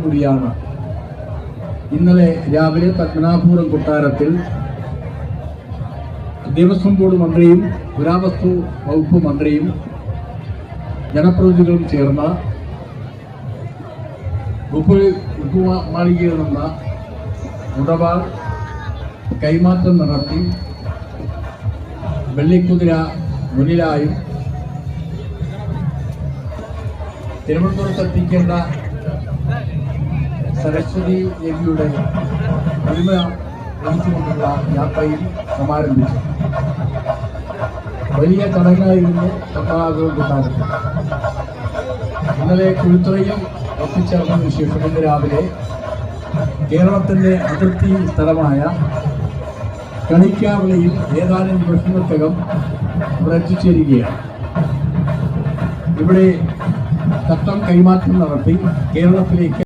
കൂടിയാണ് ഇന്നലെ രാവിലെ പത്മനാഭപുരം കൊട്ടാരത്തിൽ ദേവസ്വം ബോർഡ് മന്ത്രിയും പുരാവസ്തു വകുപ്പ് മന്ത്രിയും ജനപ്രതിനിധികളും ചേർന്ന ഉപ്പുമാളികയിൽ നിന്ന് ഉടവാൾ കൈമാറ്റം നടത്തി വെള്ളിക്കുതിര മുന്നിലായും തിരുവനന്തപുരത്തെത്തിക്കേണ്ട സരസ്വതി ദേവിയുടെ പ്രതിമ വഹിച്ചുകൊണ്ടുള്ള യാത്രയിൽ സമാരംഭിച്ചു. വലിയ ചടങ്ങായിരുന്നു പത്മനാഭപുരം കൊട്ടാരത്തിൽ. ഇന്നലെ കുഴിത്തുറയിൽ എത്തിച്ചേർന്നതിനു ശേഷം ഇന്ന് രാവിലെ കേരളത്തിൻ്റെ അതിർത്തി സ്ഥലമായ കണിക്കാവിളയിൽ ഏതാനും ദിവസങ്ങൾക്കകം ഇവിടെ എത്തിച്ചേരുകയാണ്. ഇവിടെ തട്ടം കൈമാറ്റം നടത്തി കേരളത്തിലേക്ക്